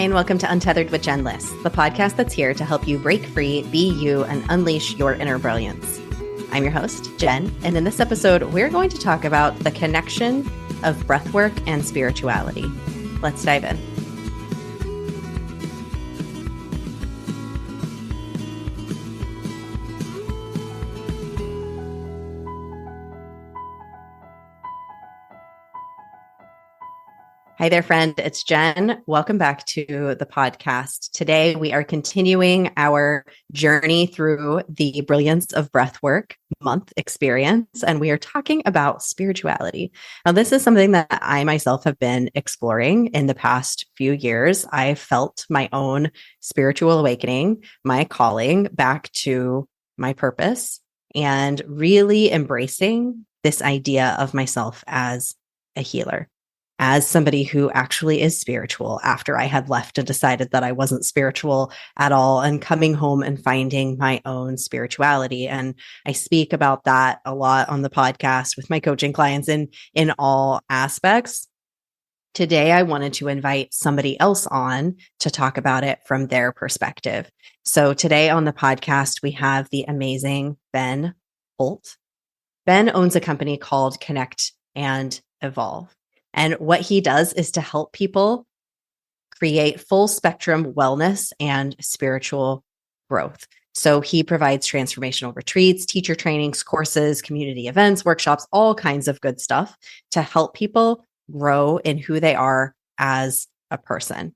And welcome to Untethered with Jen Liss, the podcast that's here to help you break free, be you, and unleash your inner brilliance. I'm your host, Jen, and in this episode, we're going to talk about the connection of breathwork and spirituality. Let's dive in. Hi there, friend. It's Jen. Welcome back to the podcast. Today, we are continuing our journey through the Brilliance of Breathwork month experience, and we are talking about spirituality. Now, this is something that I myself have been exploring in the past few years. I felt my own spiritual awakening, my calling back to my purpose, and really embracing this idea of myself as a healer, as somebody who actually is spiritual after I had left and decided that I wasn't spiritual at all, and coming home and finding my own spirituality. And I speak about that a lot on the podcast with my coaching clients in all aspects. Today, I wanted to invite somebody else on to talk about it from their perspective. So today on the podcast, we have the amazing Ben Holt. Ben owns a company called Connect and Evolve. And what he does is to help people create full spectrum wellness and spiritual growth. So he provides transformational retreats, teacher trainings, courses, community events, workshops, all kinds of good stuff to help people grow in who they are as a person.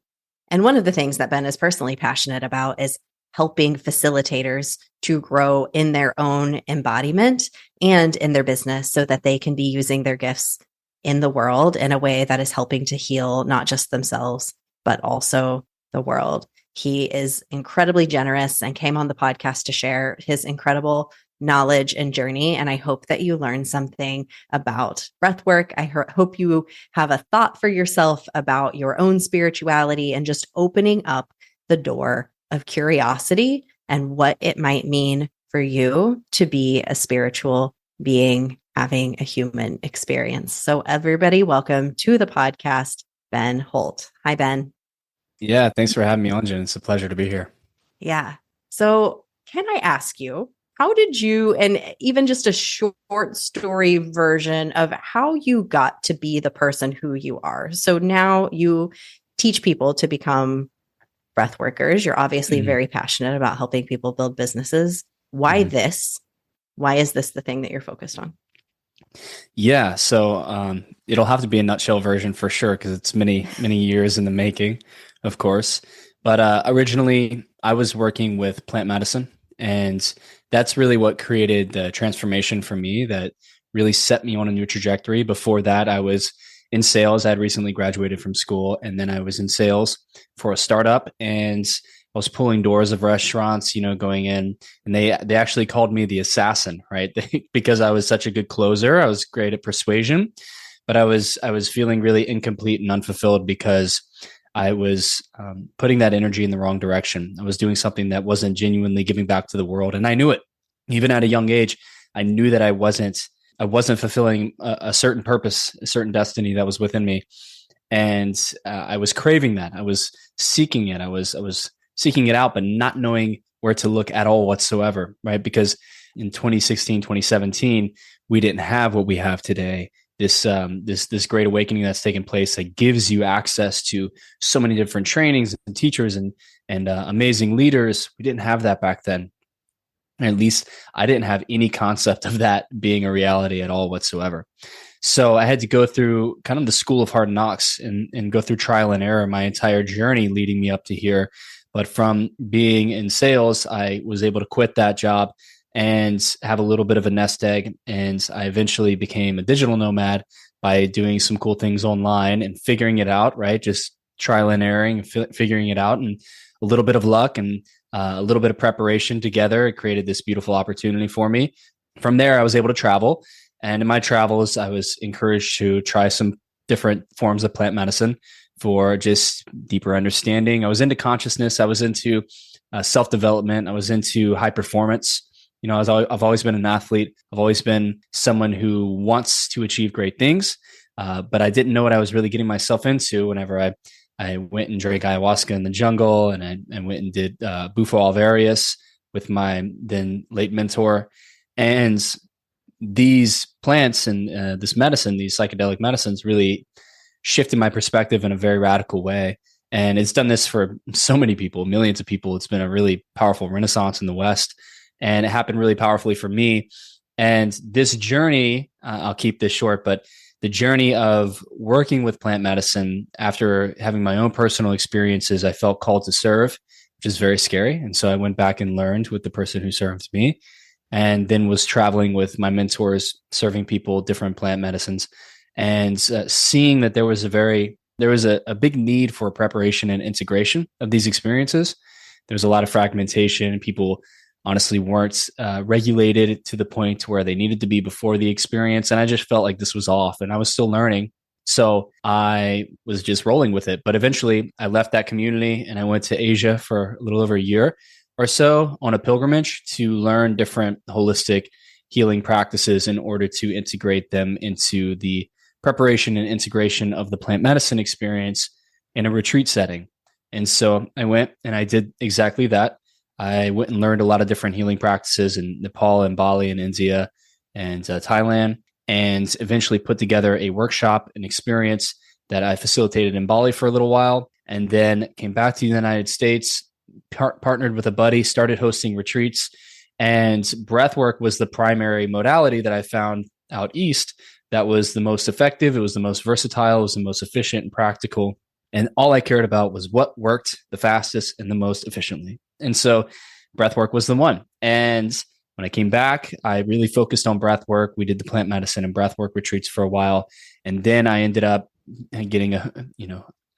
And one of the things that Ben is personally passionate about is helping facilitators to grow in their own embodiment and in their business so that they can be using their gifts in the world in a way that is helping to heal not just themselves, but also the world. He is incredibly generous and came on the podcast to share his incredible knowledge and journey. And I hope that you learn something about breathwork. I hope you have a thought for yourself about your own spirituality and just opening up the door of curiosity and what it might mean for you to be a spiritual being having a human experience. So everybody, welcome to the podcast, Ben Holt. Hi, Ben. Yeah, thanks for having me on, Jen. It's a pleasure to be here. Yeah. So can I ask you, how did you, and even just a short story version of how you got to be the person who you are? So now you teach people to become breath workers. You're obviously very passionate about helping people build businesses. Why this? Why is this the thing that you're focused on? Yeah, so it'll have to be a nutshell version for sure because it's many years in the making, of course. But originally, I was working with plant medicine, and that's really what created the transformation for me that really set me on a new trajectory. Before that, I was in sales. I had recently graduated from school, and then I was in sales for a startup, and I was pulling doors of restaurants, going in, and they actually called me the assassin, right? Because I was such a good closer. I was great at persuasion, but I was feeling really incomplete and unfulfilled because I was putting that energy in the wrong direction. I was doing something that wasn't genuinely giving back to the world, and I knew it. Even at a young age, I knew that I wasn't fulfilling a certain purpose, a certain destiny that was within me, and I was craving that. I was seeking it. I was seeking it out, but not knowing where to look at all whatsoever, right? Because in 2016, 2017, we didn't have what we have today. This great awakening that's taken place that gives you access to so many different trainings and teachers and amazing leaders. We didn't have that back then. At least I didn't have any concept of that being a reality at all whatsoever. So I had to go through kind of the school of hard knocks and go through trial and error my entire journey leading me up to here. But from being in sales, I was able to quit that job and have a little bit of a nest egg. And I eventually became a digital nomad by doing some cool things online and figuring it out, right? Just trial and erroring, figuring it out, and a little bit of luck and a little bit of preparation together. It created this beautiful opportunity for me. From there, I was able to travel. And in my travels, I was encouraged to try some different forms of plant medicine for just deeper understanding. I was into consciousness. I was into self-development. I was into high performance. I've always been an athlete. I've always been someone who wants to achieve great things, but I didn't know what I was really getting myself into whenever I I went and drank ayahuasca in the jungle, and I went and did Bufo alvarius with my then late mentor. And these plants and this medicine, these psychedelic medicines, really shifted my perspective in a very radical way. And it's done this for so many people, millions of people. It's been a really powerful renaissance in the West. And it happened really powerfully for me. And this journey, I'll keep this short, but the journey of working with plant medicine after having my own personal experiences, I felt called to serve, which is very scary. And so I went back and learned with the person who served me, and then was traveling with my mentors, serving people different plant medicines, and seeing that there was a big need for preparation and integration of these experiences. There was a lot of fragmentation. People honestly weren't regulated to the point where they needed to be before the experience. And I just felt like this was off, and I was still learning. So I was just rolling with it. But eventually I left that community and I went to Asia for a little over a year or so on a pilgrimage to learn different holistic healing practices in order to integrate them into the preparation and integration of the plant medicine experience in a retreat setting. And so I went and I did exactly that. I went and learned a lot of different healing practices in Nepal and Bali and India and Thailand, and eventually put together a workshop, an experience that I facilitated in Bali for a little while, and then came back to the United States, partnered with a buddy, started hosting retreats. And breathwork was the primary modality that I found out east that was the most effective. It was the most versatile. It was the most efficient and practical. And all I cared about was what worked the fastest and the most efficiently. And so breathwork was the one. And when I came back, I really focused on breathwork. We did the plant medicine and breathwork retreats for a while. And then I ended up getting a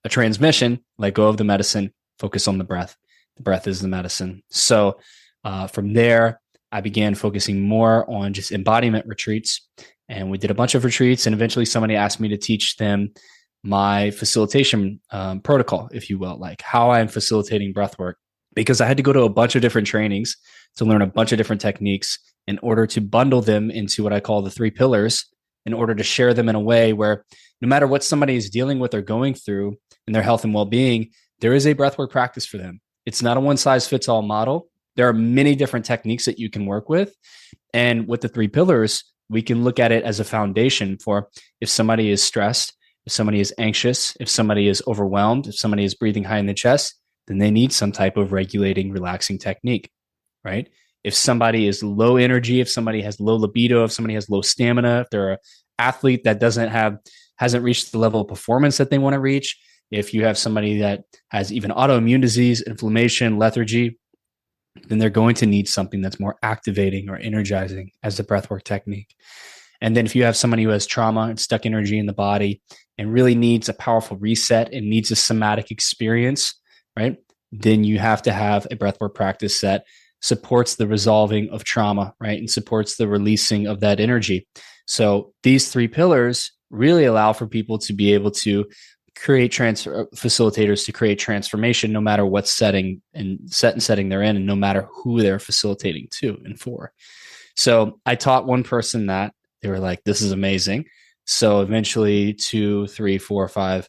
transmission, let go of the medicine, focus on the breath. The breath is the medicine. So from there, I began focusing more on just embodiment retreats. And we did a bunch of retreats. And eventually somebody asked me to teach them my facilitation protocol, if you will, like how I'm facilitating breathwork, because I had to go to a bunch of different trainings to learn a bunch of different techniques in order to bundle them into what I call the 3 pillars, in order to share them in a way where no matter what somebody is dealing with or going through in their health and well-being, there is a breathwork practice for them. It's not a one-size-fits-all model. There are many different techniques that you can work with. And with the 3 pillars, we can look at it as a foundation for if somebody is stressed, if somebody is anxious, if somebody is overwhelmed, if somebody is breathing high in the chest, then they need some type of regulating, relaxing technique, right? If somebody is low energy, if somebody has low libido, if somebody has low stamina, if they're an athlete that hasn't reached the level of performance that they want to reach, if you have somebody that has even autoimmune disease, inflammation, lethargy, then they're going to need something that's more activating or energizing as the breathwork technique. And then if you have somebody who has trauma and stuck energy in the body and really needs a powerful reset and needs a somatic experience, right? Then you have to have a breathwork practice that supports the resolving of trauma, right? And supports the releasing of that energy. So these 3 pillars really allow for people to be able to create facilitators to create transformation, no matter what setting they're in, and no matter who they're facilitating to and for. So I taught one person that. They were like, this is amazing. So eventually 2, 3, 4, 5.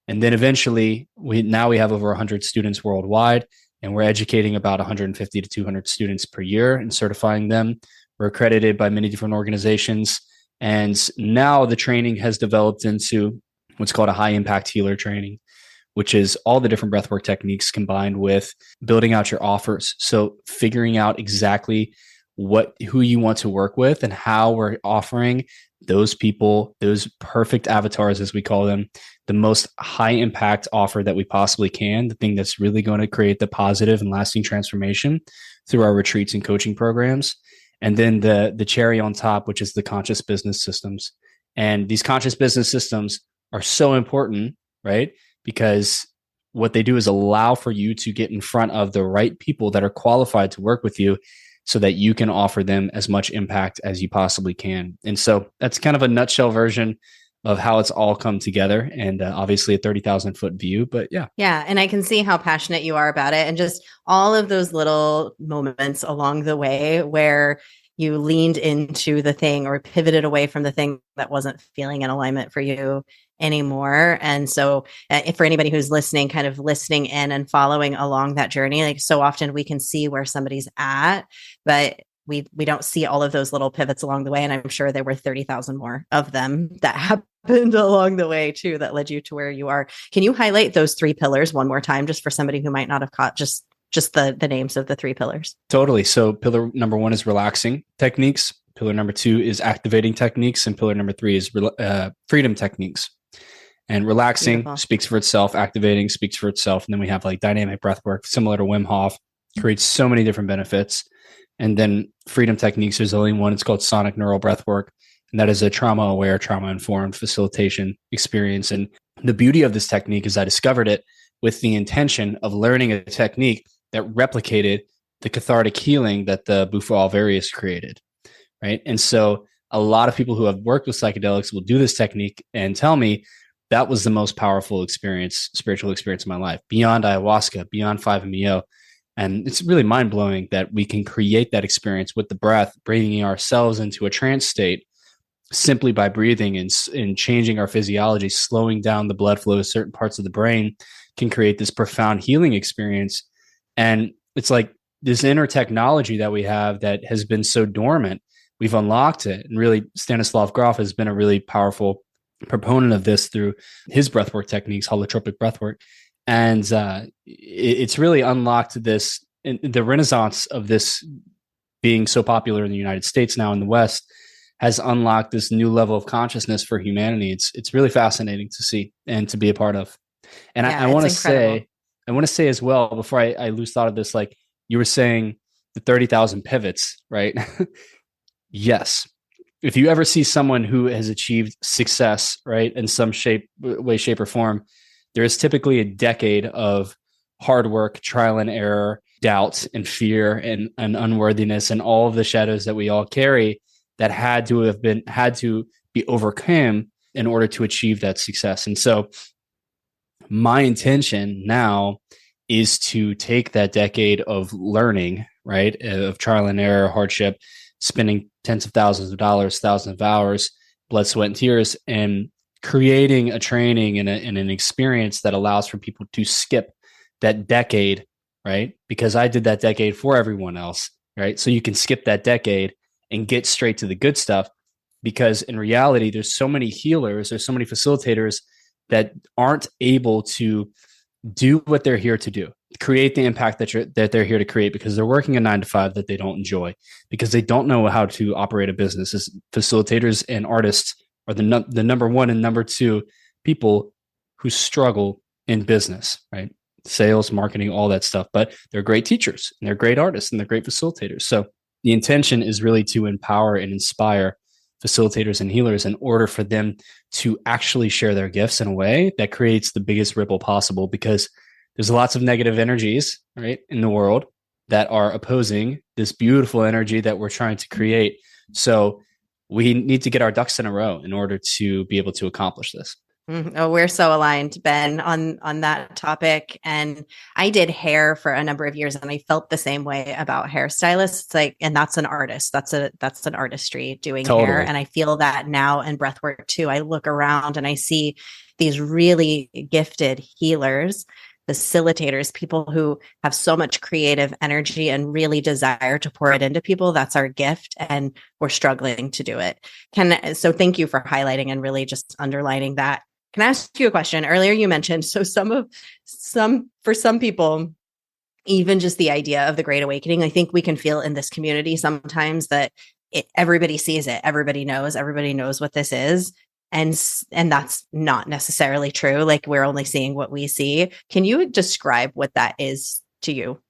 And then eventually we have over 100 students worldwide, and we're educating about 150 to 200 students per year and certifying them. We're accredited by many different organizations. And now the training has developed into what's called a high impact healer training, which is all the different breathwork techniques combined with building out your offers. So figuring out exactly who you want to work with and how we're offering those people, those perfect avatars, as we call them, the most high impact offer that we possibly can, the thing that's really going to create the positive and lasting transformation through our retreats and coaching programs. And then the cherry on top, which is the conscious business systems. And these conscious business systems are so important, right? Because what they do is allow for you to get in front of the right people that are qualified to work with you, so that you can offer them as much impact as you possibly can. And so that's kind of a nutshell version of how it's all come together, and obviously a 30,000 foot view, but yeah. Yeah. And I can see how passionate you are about it, and just all of those little moments along the way where you leaned into the thing or pivoted away from the thing that wasn't feeling in alignment for you, anymore. And so if for anybody who's listening, kind of listening in and following along that journey, like so often we can see where somebody's at, but we don't see all of those little pivots along the way. And I'm sure there were 30,000 more of them that happened along the way too, that led you to where you are. Can you highlight those 3 pillars one more time, just for somebody who might not have caught just the names of the 3 pillars? Totally. So pillar number 1 is relaxing techniques. Pillar number 2 is activating techniques. And pillar number 3 is freedom techniques. And relaxing Beautiful. Speaks for itself. Activating speaks for itself. And then we have like dynamic breath work, similar to Wim Hof, creates so many different benefits. And then freedom techniques, there's only one. It's called sonic neural breath work. And that is a trauma-aware, trauma-informed facilitation experience. And the beauty of this technique is I discovered it with the intention of learning a technique that replicated the cathartic healing that the Bufo alvarius created, right? And so a lot of people who have worked with psychedelics will do this technique and tell me that was the most powerful experience, spiritual experience of my life, beyond ayahuasca, beyond 5-MeO. And it's really mind-blowing that we can create that experience with the breath, bringing ourselves into a trance state simply by breathing and changing our physiology, slowing down the blood flow to certain parts of the brain can create this profound healing experience. And it's like this inner technology that we have that has been so dormant, we've unlocked it. And really, Stanislav Grof has been a really powerful proponent of this through his breathwork techniques, holotropic breathwork. And it's really unlocked this, the renaissance of this being so popular in the United States now in the West has unlocked this new level of consciousness for humanity. It's really fascinating to see and to be a part of. And Yeah, I want to say as well, before I lose thought of this, like you were saying the 30,000 pivots, right? Yes. If you ever see someone who has achieved success, right, in some way, shape, or form, there is typically a decade of hard work, trial and error, doubt and fear and unworthiness and all of the shadows that we all carry that had to be overcome in order to achieve that success. And so my intention now is to take that decade of learning, right, of trial and error, hardship, spending tens of thousands of dollars, thousands of hours, blood, sweat, and tears, and creating a training and an experience that allows for people to skip that decade, right? Because I did that decade for everyone else, right? So you can skip that decade and get straight to the good stuff, because in reality, there's so many healers, there's so many facilitators that aren't able to do what they're here to do, create the impact that they're here to create, because they're working a 9-to-5 that they don't enjoy, because they don't know how to operate a business. As facilitators and artists are the number 1 and number 2 people who struggle in business, right? Sales, marketing, all that stuff. But they're great teachers and they're great artists and they're great facilitators. So the intention is really to empower and inspire facilitators and healers in order for them to actually share their gifts in a way that creates the biggest ripple possible, because there's lots of negative energies, right, in the world that are opposing this beautiful energy that we're trying to create. So we need to get our ducks in a row in order to be able to accomplish this. Oh, we're so aligned, Ben, on that topic. And I did hair for a number of years, and I felt the same way about hairstylists. It's like, and that's an artist. That's an artistry doing hair. And I feel that now in breathwork too. I look around and I see these really gifted healers, facilitators, people who have so much creative energy and really desire to pour it into people. That's our gift, and we're struggling to do it. So thank you for highlighting and really just underlining that. Can I ask you a question? Earlier you mentioned, so for some people, even just the idea of the Great Awakening, I think we can feel in this community sometimes that everybody sees it, everybody knows what this is. And that's not necessarily true. Like, we're only seeing what we see. Can you describe what that is to you?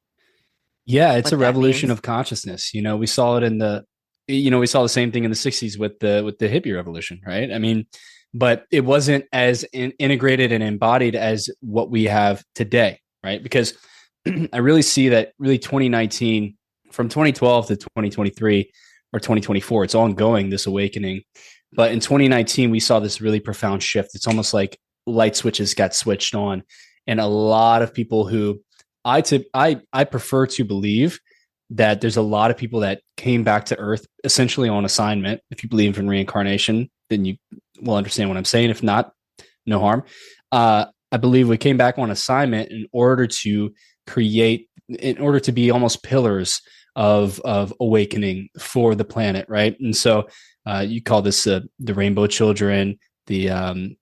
Yeah, it's a revolution of consciousness. We saw it we saw the same thing in the 60s with the hippie revolution, right? I mean, but it wasn't as integrated and embodied as what we have today, right? Because I really see that 2019, from 2012 to 2023 or 2024, it's ongoing, this awakening. But in 2019, we saw this really profound shift. It's almost like light switches got switched on. And a lot of people who I prefer to believe that there's a lot of people that came back to Earth essentially on assignment. If you believe in reincarnation, then you will understand what I'm saying. If not, no harm. I believe we came back on assignment in order to be almost pillars of awakening for the planet, right? And so you call this the rainbow children, the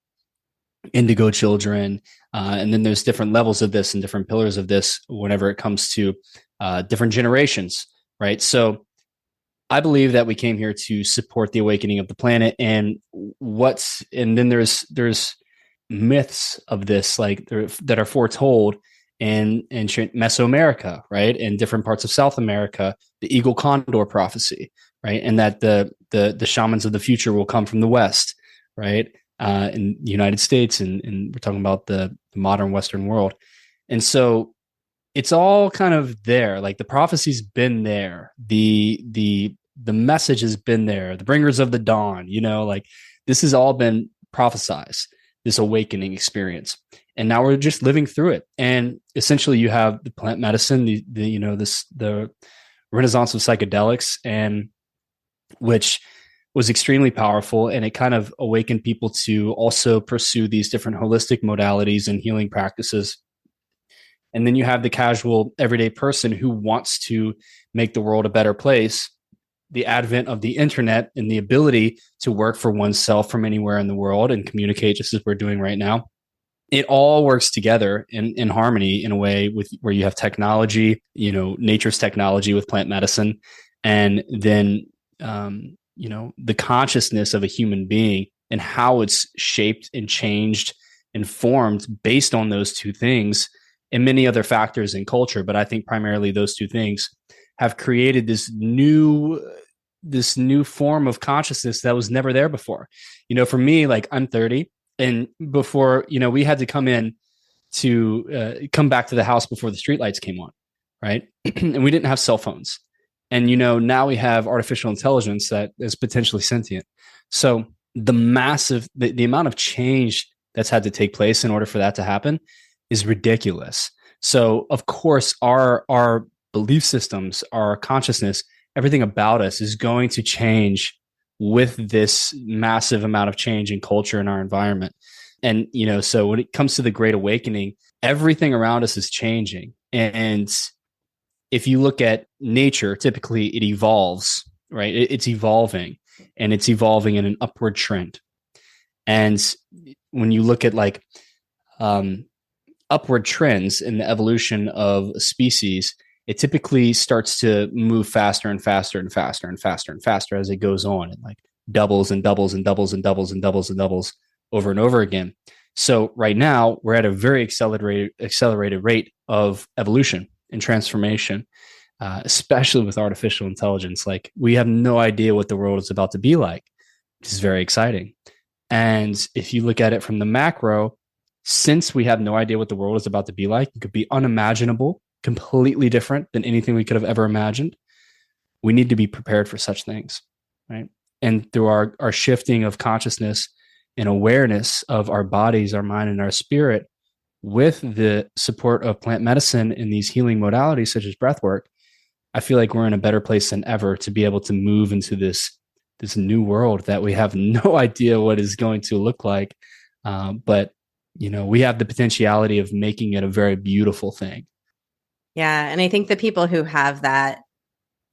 indigo children, and then there's different levels of this and different pillars of this whenever it comes to different generations, right? So I believe that we came here to support the awakening of the planet, and then there's myths of this that are foretold in ancient Mesoamerica, right, and different parts of South America, the eagle condor prophecy, right, and that the shamans of the future will come from the West, right, in the United States, and we're talking about the modern Western world, and so it's all kind of there. Like the prophecy's been there, the message has been there, the bringers of the dawn, like this has all been prophesized, this awakening experience, and now we're just living through it. And essentially you have the plant medicine, the renaissance of psychedelics, and which was extremely powerful, and it kind of awakened people to also pursue these different holistic modalities and healing practices. And then you have the casual everyday person who wants to make the world a better place. The advent of the internet and the ability to work for oneself from anywhere in the world and communicate just as we're doing right now. It all works together in harmony in a way with where you have technology, nature's technology with plant medicine, and then, the consciousness of a human being and how it's shaped and changed and formed based on those two things and many other factors in culture. But I think primarily those two things have created this new form of consciousness that was never there before. For me, like I'm 30, and before, we had to come back to the house before the streetlights came on, right? And we didn't have cell phones. And now we have artificial intelligence that is potentially sentient. So the amount of change that's had to take place in order for that to happen is ridiculous. So of course our belief systems, our consciousness, everything about us is going to change with this massive amount of change in culture and our environment. And, so when it comes to the Great Awakening, everything around us is changing. And if you look at nature, typically it evolves, right? It's evolving, and it's evolving in an upward trend. And when you look at upward trends in the evolution of a species, it typically starts to move faster and faster and faster and faster and faster as it goes on, and doubles and doubles and doubles and doubles and doubles and doubles over and over again. So right now we're at a very accelerated rate of evolution and transformation, especially with artificial intelligence. Like we have no idea what the world is about to be like, which is very exciting. And if you look at it from the macro, since we have no idea what the world is about to be like, it could be unimaginable, completely different than anything we could have ever imagined. We need to be prepared for such things, right? And through our shifting of consciousness and awareness of our bodies, our mind, and our spirit, with the support of plant medicine and these healing modalities such as breathwork, I feel like we're in a better place than ever to be able to move into this new world that we have no idea what is going to look like. But we have the potentiality of making it a very beautiful thing. Yeah. And I think the people who have that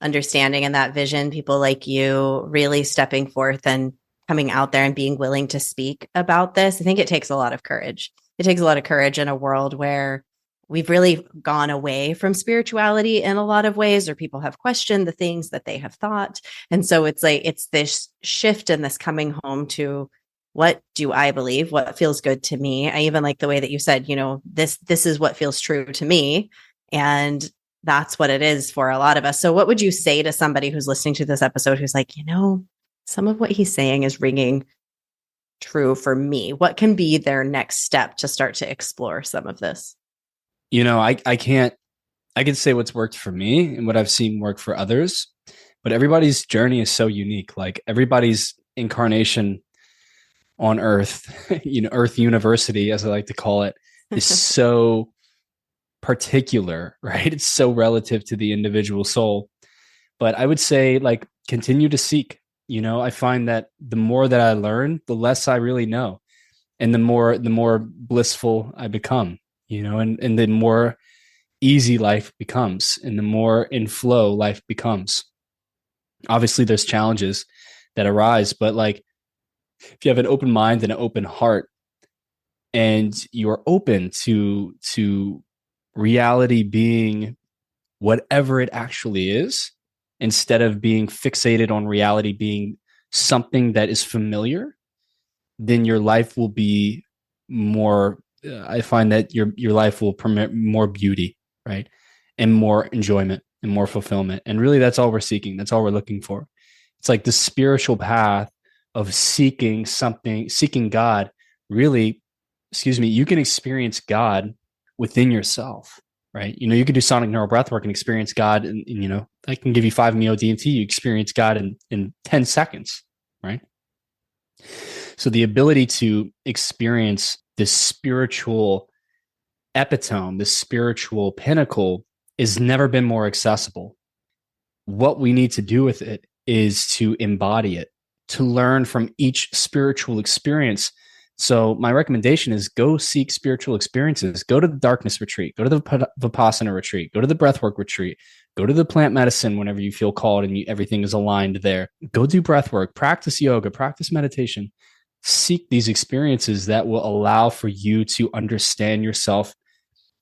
understanding and that vision, people like you really stepping forth and coming out there and being willing to speak about this, I think it takes a lot of courage. It takes a lot of courage in a world where we've really gone away from spirituality in a lot of ways, or people have questioned the things that they have thought. And so it's this shift and this coming home to, what do I believe? What feels good to me? I even like the way that you said, this is what feels true to me. And that's what it is for a lot of us. So what would you say to somebody who's listening to this episode who's like, some of what he's saying is ringing true for me? What can be their next step to start to explore some of this? I can say what's worked for me and what I've seen work for others, but everybody's journey is so unique. Like everybody's incarnation on Earth, Earth University, as I like to call it, is so particular, right? It's so relative to the individual soul. But I would say continue to seek. I find that the more that I learn, the less I really know. And the more blissful I become, and the more easy life becomes, and the more in flow life becomes. Obviously there's challenges that arise, but like if you have an open mind and an open heart, and you're open to reality being whatever it actually is, instead of being fixated on reality being something that is familiar, then your life will be more. I find that your life will permit more beauty, right, and more enjoyment and more fulfillment. And really, that's all we're seeking. That's all we're looking for. It's like the spiritual path of seeking something, seeking God. Really, excuse me, you can experience God within yourself, right? You can do sonic neural breath work and experience God. And I can give you 5-MeO DMT. You experience God in 10 seconds, right? So the ability to experience this spiritual epitome, this spiritual pinnacle, has never been more accessible. What we need to do with it is to embody it, to learn from each spiritual experience. So my recommendation is go seek spiritual experiences. Go to the darkness retreat, go to the Vipassana retreat, go to the breathwork retreat, go to the plant medicine whenever you feel called and everything is aligned there. Go do breathwork, practice yoga, practice meditation. Seek these experiences that will allow for you to understand yourself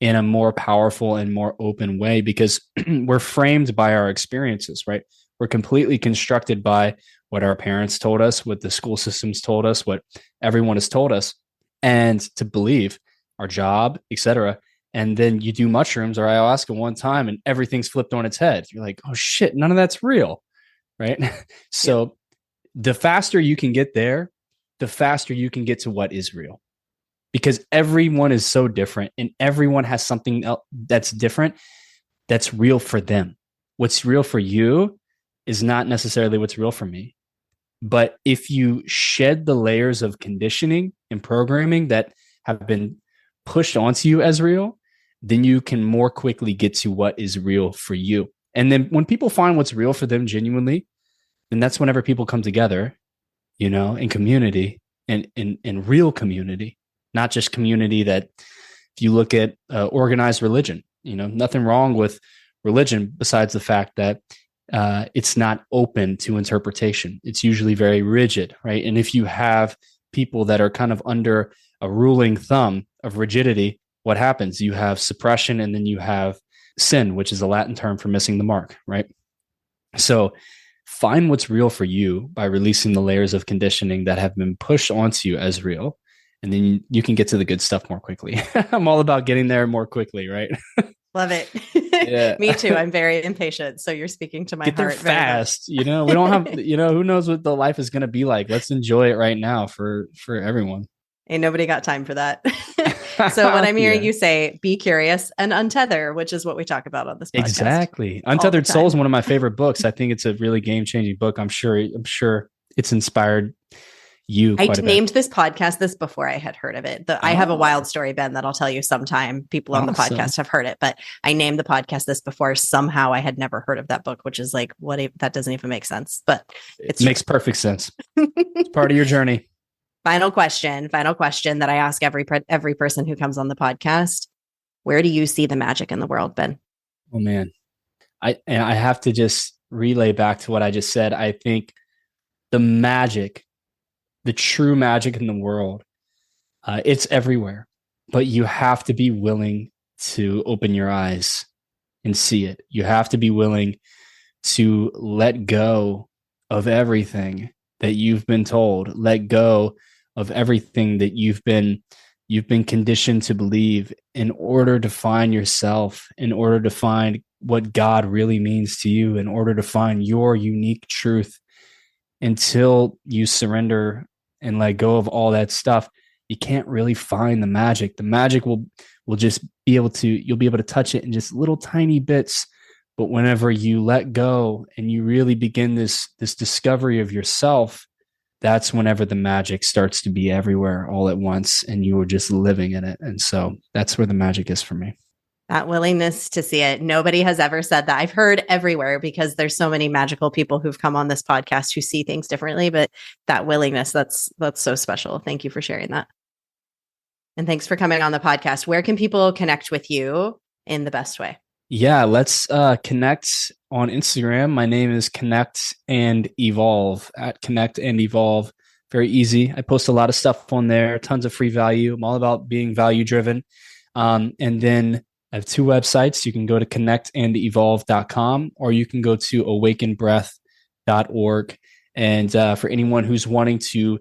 in a more powerful and more open way, because we're framed by our experiences, right? We're completely constructed by what our parents told us, what the school systems told us, what everyone has told us, and to believe our job, etc. And then you do mushrooms or ayahuasca one time and everything's flipped on its head. You're like, oh shit, none of that's real, right? So the faster you can get there, the faster you can get to what is real, because everyone is so different and everyone has something else that's different that's real for them. What's real for you is not necessarily what's real for me. But if you shed the layers of conditioning and programming that have been pushed onto you as real, then you can more quickly get to what is real for you. And then when people find what's real for them genuinely, then that's whenever people come together, in community and in real community, not just community that if you look at organized religion, nothing wrong with religion besides the fact that it's not open to interpretation. It's usually very rigid, right? And if you have people that are kind of under a ruling thumb of rigidity, what happens? You have suppression, and then you have sin, which is a Latin term for missing the mark, right? So find what's real for you by releasing the layers of conditioning that have been pushed onto you as real. And then you can get to the good stuff more quickly. I'm all about getting there more quickly, right? Love it. Yeah. Me too. I'm very impatient. So you're speaking to my Get there heart fast. We don't have, who knows what the life is going to be like. Let's enjoy it right now for everyone. Ain't nobody got time for that. So when I'm hearing you say, be curious and untether, which is what we talk about on this podcast. Exactly. Untethered Soul is one of my favorite books. I think it's a really game-changing book. I'm sure it's inspired you quite a bit. I named this podcast this before I had heard of it. I have a wild story, Ben, that I'll tell you sometime. People on the podcast have heard it, but I named the podcast this before. Somehow I had never heard of that book, which is like, that doesn't even make sense, but it makes perfect sense. It's part of your journey. Final question that I ask every person who comes on the podcast. Where do you see the magic in the world, Ben? Oh man. I have to just relay back to what I just said. I think the true magic in the world, it's everywhere, but you have to be willing to open your eyes and see it. You have to be willing to let go of everything that you've been told, let go of everything that you've been conditioned to believe, in order to find yourself, in order to find what God really means to you, in order to find your unique truth. Until you surrender and let go of all that stuff, you can't really find the magic. The magic will just you'll be able to touch it in just little tiny bits. But whenever you let go and you really begin this discovery of yourself, that's whenever the magic starts to be everywhere all at once, and you are just living in it. And so that's where the magic is for me. That willingness to see it. Nobody has ever said that. I've heard everywhere, because there's so many magical people who've come on this podcast who see things differently, but that willingness, that's so special. Thank you for sharing that. And thanks for coming on the podcast. Where can people connect with you in the best way? Yeah, let's connect on Instagram. My name is Connect and Evolve at Connect and Evolve. Very easy. I post a lot of stuff on there, tons of free value. I'm all about being value driven. And then I have two websites. You can go to connectandevolve.com or you can go to awakenbreath.org. And for anyone who's wanting to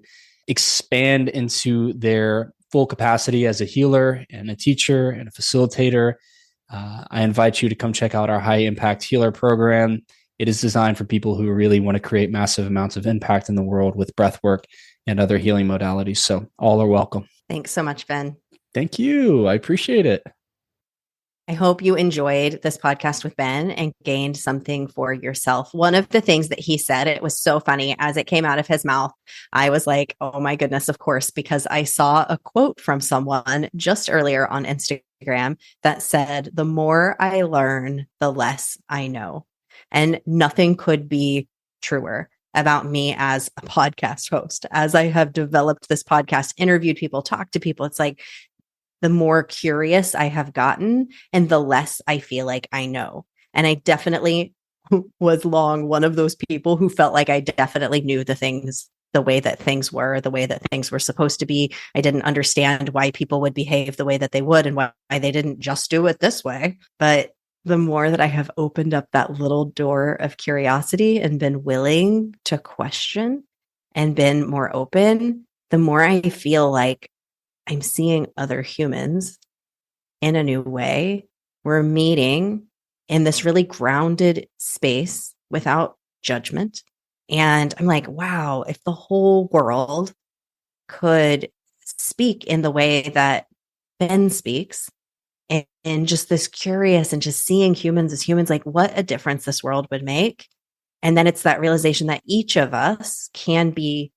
expand into their full capacity as a healer and a teacher and a facilitator, I invite you to come check out our high impact healer program. It is designed for people who really want to create massive amounts of impact in the world with breath work and other healing modalities. So all are welcome. Thanks so much, Ben. Thank you. I appreciate it. I hope you enjoyed this podcast with Ben and gained something for yourself. One of the things that he said, it was so funny as it came out of his mouth. I was like, oh my goodness, of course, because I saw a quote from someone just earlier on Instagram that said, the more I learn, the less I know. And nothing could be truer about me as a podcast host. As I have developed this podcast, interviewed people, talked to people, it's like, the more curious I have gotten and the less I feel like I know. And I definitely was long one of those people who felt like I definitely knew the way that things were, the way that things were supposed to be. I didn't understand why people would behave the way that they would and why they didn't just do it this way. But the more that I have opened up that little door of curiosity and been willing to question and been more open, the more I feel like I'm seeing other humans in a new way. We're meeting in this really grounded space without judgment. And I'm like, wow, if the whole world could speak in the way that Ben speaks, and just this curious and just seeing humans as humans, like what a difference this world would make. And then it's that realization that each of us can be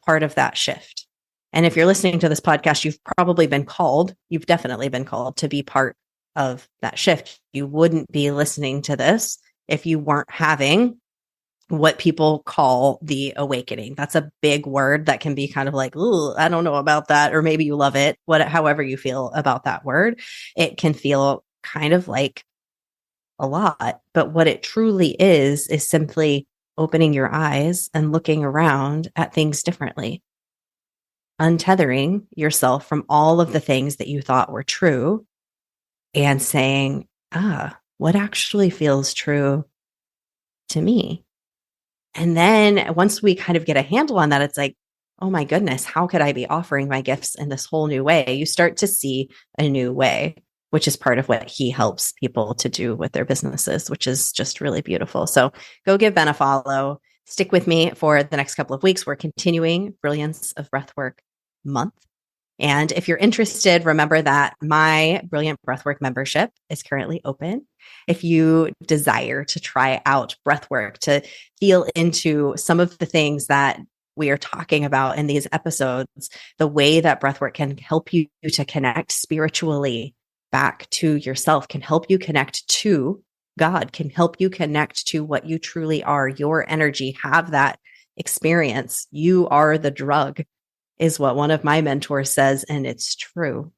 part of that shift. And if you're listening to this podcast, you've definitely been called to be part of that shift. You wouldn't be listening to this if you weren't having what people call the awakening. That's a big word that can be kind of like, ooh, I don't know about that. Or maybe you love it, however you feel about that word. It can feel kind of like a lot. But what it truly is simply opening your eyes and looking around at things differently. Untethering yourself from all of the things that you thought were true and saying, what actually feels true to me? And then once we kind of get a handle on that, it's like, oh my goodness, how could I be offering my gifts in this whole new way? You start to see a new way, which is part of what he helps people to do with their businesses, which is just really beautiful. So go give Ben a follow. Stick with me for the next couple of weeks. We're continuing Brilliance of Breathwork month. And if you're interested, remember that my Brilliant Breathwork membership is currently open. If you desire to try out breathwork, to feel into some of the things that we are talking about in these episodes, the way that breathwork can help you to connect spiritually back to yourself, can help you connect to God, can help you connect to what you truly are, your energy, have that experience. You are the drug, is what one of my mentors says, and it's true.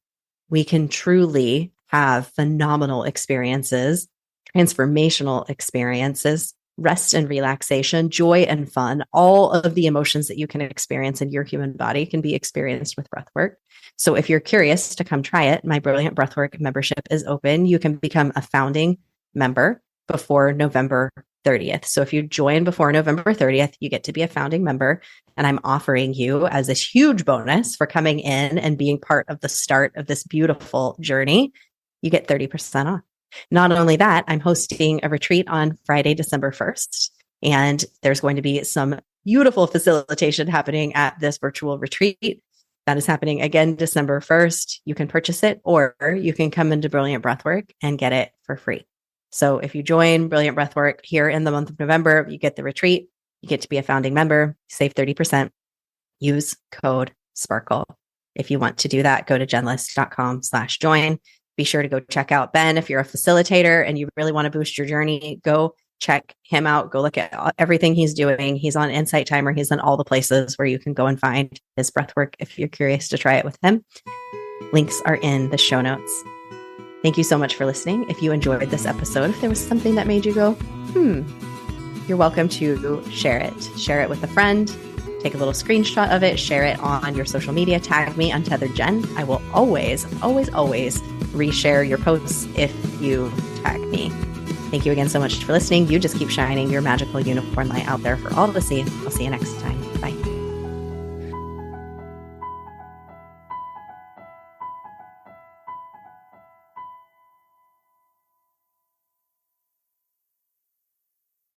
We can truly have phenomenal experiences, transformational experiences, rest and relaxation, joy and fun. All of the emotions that you can experience in your human body can be experienced with breathwork. So if you're curious to come try it, my Brilliant Breathwork membership is open. You can become a founding member before November 30th. So if you join before November 30th, you get to be a founding member. And I'm offering you as this huge bonus for coming in and being part of the start of this beautiful journey. You get 30% off. Not only that, I'm hosting a retreat on Friday, December 1st. And there's going to be some beautiful facilitation happening at this virtual retreat. That is happening again, December 1st. You can purchase it or you can come into Brilliant Breathwork and get it for free. So if you join Brilliant Breathwork here in the month of November, you get the retreat, you get to be a founding member, save 30%, use code SPARKLE. If you want to do that, go to jenlist.com/join. Be sure to go check out Ben. If you're a facilitator and you really want to boost your journey, go check him out. Go look at everything he's doing. He's on Insight Timer. He's on all the places where you can go and find his breathwork if you're curious to try it with him. Links are in the show notes. Thank you so much for listening. If you enjoyed this episode, if there was something that made you go, you're welcome to share it. Share it with a friend. Take a little screenshot of it. Share it on your social media. Tag me, Untethered Jen. I will always, always, always reshare your posts if you tag me. Thank you again so much for listening. You just keep shining your magical unicorn light out there for all to see. I'll see you next time.